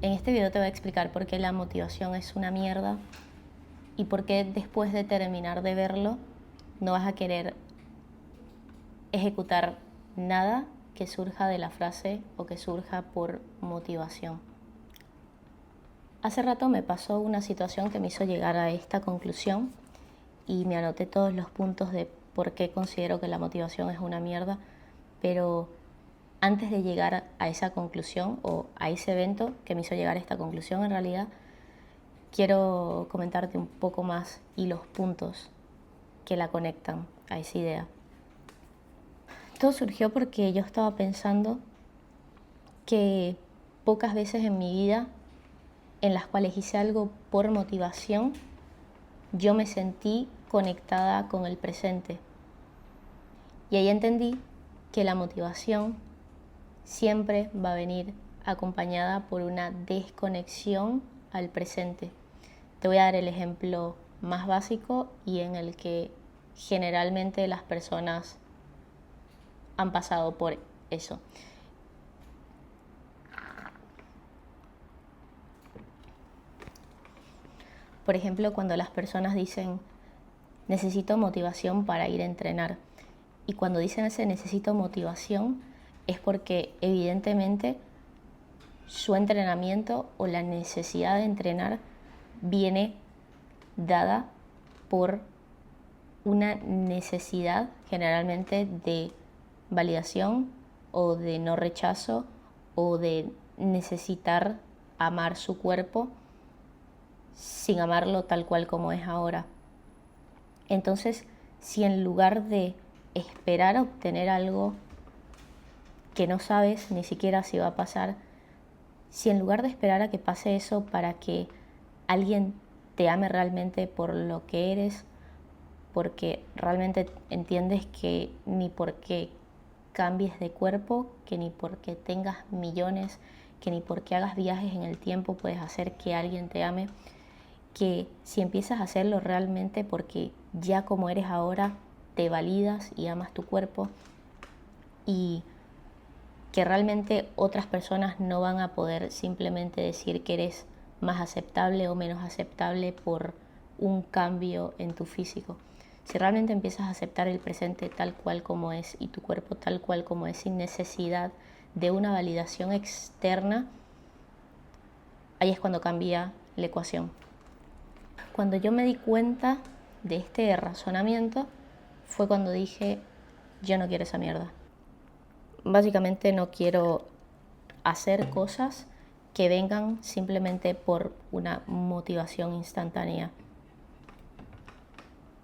En este video te voy a explicar por qué la motivación es una mierda y por qué después de terminar de verlo no vas a querer ejecutar nada que surja de la frase o que surja por motivación. Hace rato me pasó una situación que me hizo llegar a esta conclusión y me anoté todos los puntos de por qué considero que la motivación es una mierda, pero antes de llegar a esa conclusión o a ese evento que me hizo llegar a esta conclusión, en realidad quiero comentarte un poco más y los puntos que la conectan a esa idea. Todo surgió porque yo estaba pensando que pocas veces en mi vida en las cuales hice algo por motivación, yo me sentí conectada con el presente. Y ahí entendí que la motivación siempre va a venir acompañada por una desconexión al presente. Te voy a dar el ejemplo más básico y en el que generalmente las personas han pasado por eso. Por ejemplo, cuando las personas dicen necesito motivación para ir a entrenar. Y cuando dicen ese necesito motivación es porque evidentemente su entrenamiento o la necesidad de entrenar viene dada por una necesidad generalmente de validación o de no rechazo o de necesitar amar su cuerpo sin amarlo tal cual como es ahora. Entonces, si en lugar de esperar a obtener algo que no sabes ni siquiera si va a pasar, si en lugar de esperar a que pase eso para que alguien te ame realmente por lo que eres, porque realmente entiendes que ni porque cambies de cuerpo, que ni porque tengas millones, que ni porque hagas viajes en el tiempo puedes hacer que alguien te ame, que si empiezas a hacerlo realmente porque ya como eres ahora te validas y amas tu cuerpo y que realmente otras personas no van a poder simplemente decir que eres más aceptable o menos aceptable por un cambio en tu físico. Si realmente empiezas a aceptar el presente tal cual como es y tu cuerpo tal cual como es sin necesidad de una validación externa, ahí es cuando cambia la ecuación. Cuando yo me di cuenta de este razonamiento fue cuando dije, yo no quiero esa mierda. Básicamente no quiero hacer cosas que vengan simplemente por una motivación instantánea.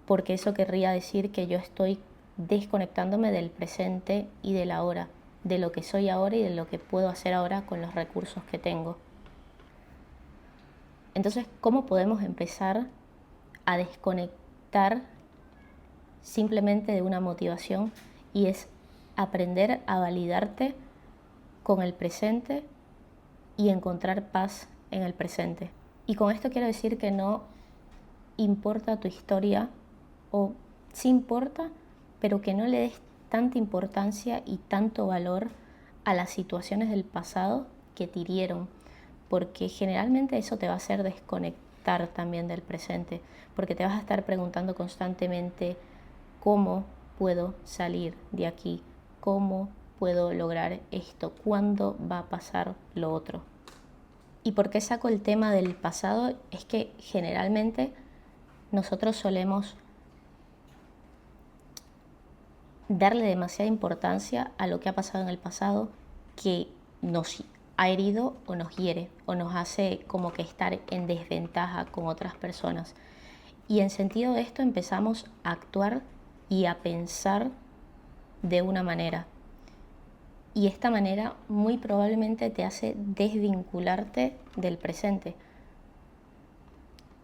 Porque eso querría decir que yo estoy desconectándome del presente y del ahora, de lo que soy ahora y de lo que puedo hacer ahora con los recursos que tengo. Entonces, ¿cómo podemos empezar a desconectar simplemente de una motivación? Y es aprender a validarte con el presente y encontrar paz en el presente. Y con esto quiero decir que no importa tu historia, o sí importa, pero que no le des tanta importancia y tanto valor a las situaciones del pasado que te hirieron, porque generalmente eso te va a hacer desconectar también del presente, porque te vas a estar preguntando constantemente cómo puedo salir de aquí, cómo puedo lograr esto, cuándo va a pasar lo otro. ¿Y por qué saco el tema del pasado? Es que generalmente nosotros solemos darle demasiada importancia a lo que ha pasado en el pasado, que nos ha herido o nos hiere o nos hace como que estar en desventaja con otras personas. Y en sentido de esto empezamos a actuar y a pensar de una manera. Y esta manera muy probablemente te hace desvincularte del presente.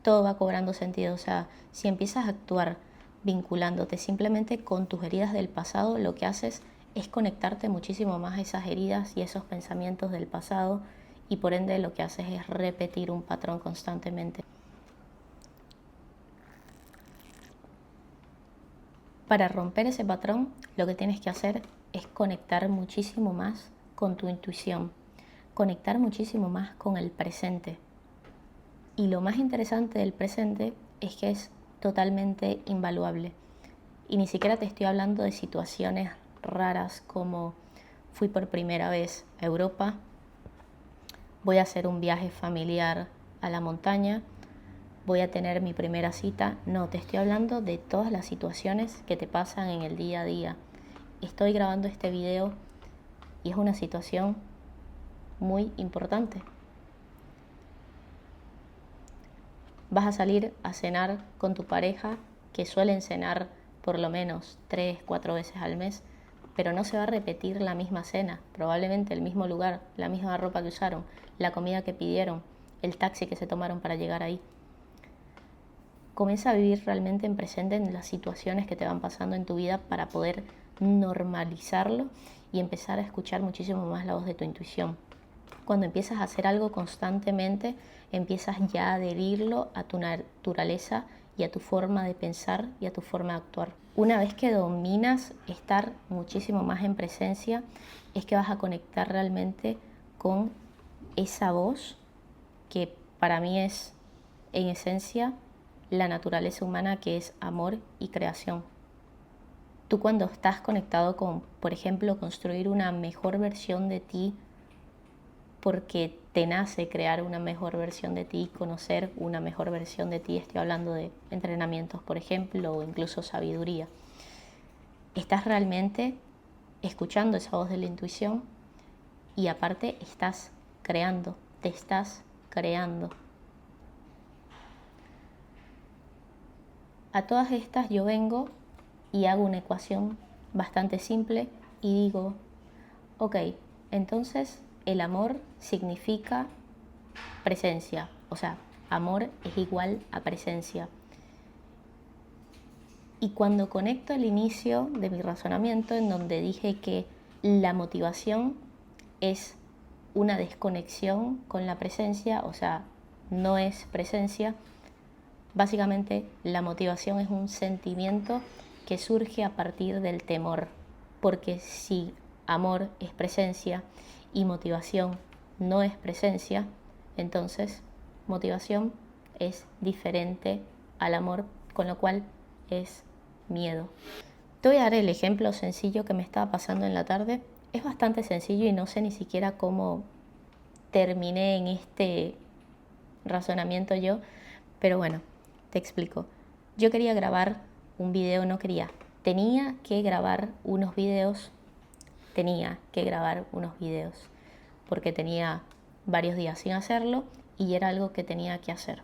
Todo va cobrando sentido. O sea, si empiezas a actuar vinculándote simplemente con tus heridas del pasado, lo que haces es conectarte muchísimo más a esas heridas y esos pensamientos del pasado, y por ende lo que haces es repetir un patrón constantemente. Para romper ese patrón, lo que tienes que hacer es conectar muchísimo más con tu intuición. conectar muchísimo más con el presente. Y lo más interesante del presente es que es totalmente invaluable. Y ni siquiera te estoy hablando de situaciones raras como fui por primera vez a Europa, voy a hacer un viaje familiar a la montaña, voy a tener mi primera cita. No, te estoy hablando de todas las situaciones que te pasan en el día a día. Estoy grabando este video y es una situación muy importante. Vas a salir a cenar con tu pareja, que suelen cenar por lo menos 3, 4 veces al mes, pero no se va a repetir la misma cena, probablemente el mismo lugar, la misma ropa que usaron, la comida que pidieron, el taxi que se tomaron para llegar ahí. Comienza a vivir realmente en presente en las situaciones que te van pasando en tu vida para poder normalizarlo y empezar a escuchar muchísimo más la voz de tu intuición. Cuando empiezas a hacer algo constantemente, empiezas ya a adherirlo a tu naturaleza y a tu forma de pensar y a tu forma de actuar. Una vez que dominas estar muchísimo más en presencia, es que vas a conectar realmente con esa voz que para mí es, en esencia, la naturaleza humana, que es amor y creación. Tú cuando estás conectado con, por ejemplo, construir una mejor versión de ti, porque te nace crear una mejor versión de ti, conocer una mejor versión de ti, estoy hablando de entrenamientos, por ejemplo, o incluso sabiduría. Estás realmente escuchando esa voz de la intuición y aparte estás creando, te estás creando. A todas estas yo vengo y hago una ecuación bastante simple y digo, ok, entonces el amor significa presencia, o sea, amor es igual a presencia. Y cuando conecto el inicio de mi razonamiento, en donde dije que la motivación es una desconexión con la presencia, o sea, no es presencia, básicamente la motivación es un sentimiento que surge a partir del temor, porque si amor es presencia y motivación no es presencia, entonces motivación es diferente al amor, con lo cual es miedo. Te voy a dar el ejemplo sencillo que me estaba pasando en la tarde. Es bastante sencillo y no sé ni siquiera cómo terminé en este razonamiento yo, pero bueno, te explico. Yo quería grabar un video, tenía que grabar unos videos, porque tenía varios días sin hacerlo y era algo que tenía que hacer.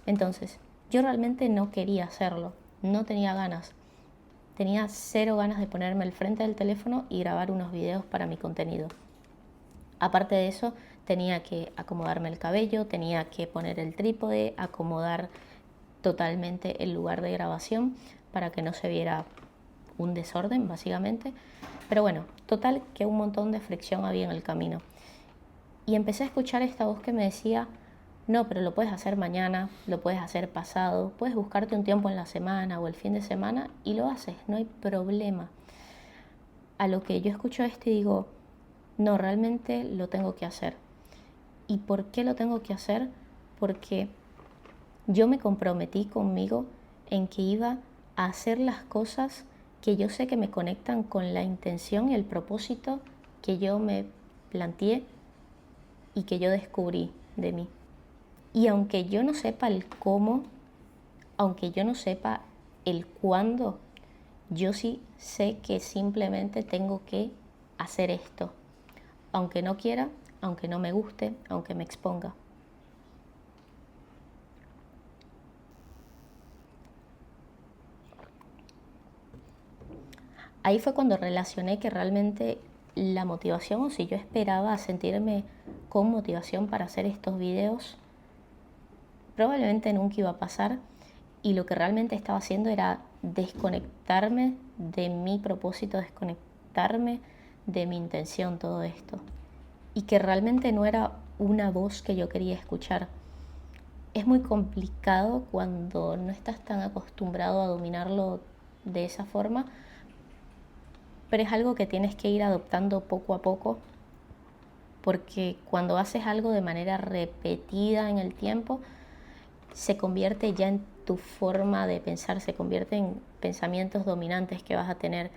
Entonces, yo realmente no quería hacerlo, no tenía ganas. Tenía cero ganas de ponerme al frente del teléfono y grabar unos videos para mi contenido. Aparte de eso, tenía que acomodarme el cabello, tenía que poner el trípode, acomodar totalmente el lugar de grabación para que no se viera un desorden, básicamente. Pero bueno, total que un montón de fricción había en el camino. Y empecé a escuchar esta voz que me decía, no, pero lo puedes hacer mañana, lo puedes hacer pasado, puedes buscarte un tiempo en la semana o el fin de semana y lo haces, no hay problema. A lo que yo escucho esto y digo, no, realmente lo tengo que hacer. ¿Y por qué lo tengo que hacer? Porque yo me comprometí conmigo en que iba a hacer las cosas que yo sé que me conectan con la intención y el propósito que yo me planteé y que yo descubrí de mí. Y aunque yo no sepa el cómo, aunque yo no sepa el cuándo, yo sí sé que simplemente tengo que hacer esto. Aunque no quiera, aunque no me guste, aunque me exponga. Ahí fue cuando relacioné que realmente la motivación, o si yo esperaba sentirme con motivación para hacer estos videos, probablemente nunca iba a pasar, y lo que realmente estaba haciendo era desconectarme de mi propósito, desconectarme de mi intención, todo esto. Y que realmente no era una voz que yo quería escuchar. Es muy complicado cuando no estás tan acostumbrado a dominarlo de esa forma, pero es algo que tienes que ir adoptando poco a poco porque cuando haces algo de manera repetida en el tiempo, se convierte ya en tu forma de pensar, se convierte en pensamientos dominantes que vas a tener,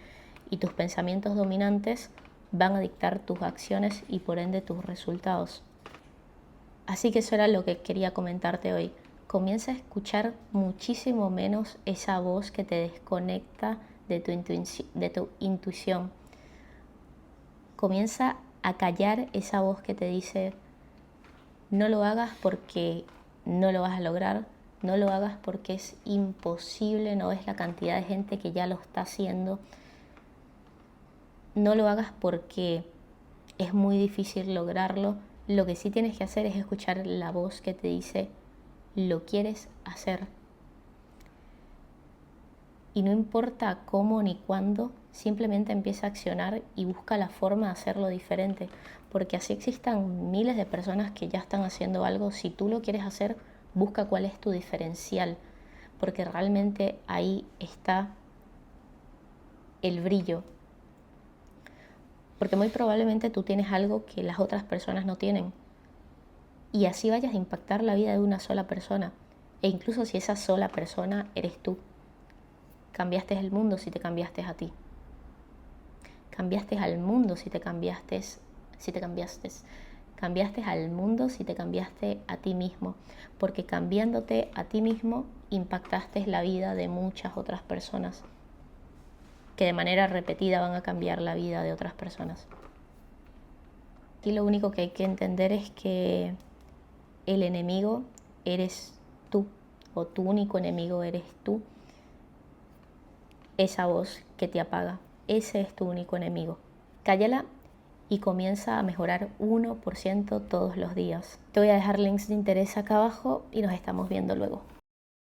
y tus pensamientos dominantes van a dictar tus acciones y por ende tus resultados. Así que eso era lo que quería comentarte hoy. Comienza a escuchar muchísimo menos esa voz que te desconecta de tu intuición. Comienza a callar esa voz que te dice: no lo hagas porque no lo vas a lograr, no lo hagas porque es imposible, no ves la cantidad de gente que ya lo está haciendo, no lo hagas porque es muy difícil lograrlo. Lo que sí tienes que hacer es escuchar la voz que te dice: lo quieres hacer. Y no importa cómo ni cuándo, simplemente empieza a accionar y busca la forma de hacerlo diferente. Porque así existan miles de personas que ya están haciendo algo, si tú lo quieres hacer, busca cuál es tu diferencial. Porque realmente ahí está el brillo. Porque muy probablemente tú tienes algo que las otras personas no tienen. Y así vayas a impactar la vida de una sola persona. E incluso si esa sola persona eres tú. Cambiaste el mundo si te cambiaste a ti. Cambiaste al mundo si te cambiaste. Cambiaste al mundo si te cambiaste a ti mismo. Porque cambiándote a ti mismo, impactaste la vida de muchas otras personas, que de manera repetida van a cambiar la vida de otras personas. Aquí lo único que hay que entender es que el enemigo eres tú, o tu único enemigo eres tú. Esa voz que te apaga, ese es tu único enemigo. Cállala y comienza a mejorar 1% todos los días. Te voy a dejar links de interés acá abajo y nos estamos viendo luego.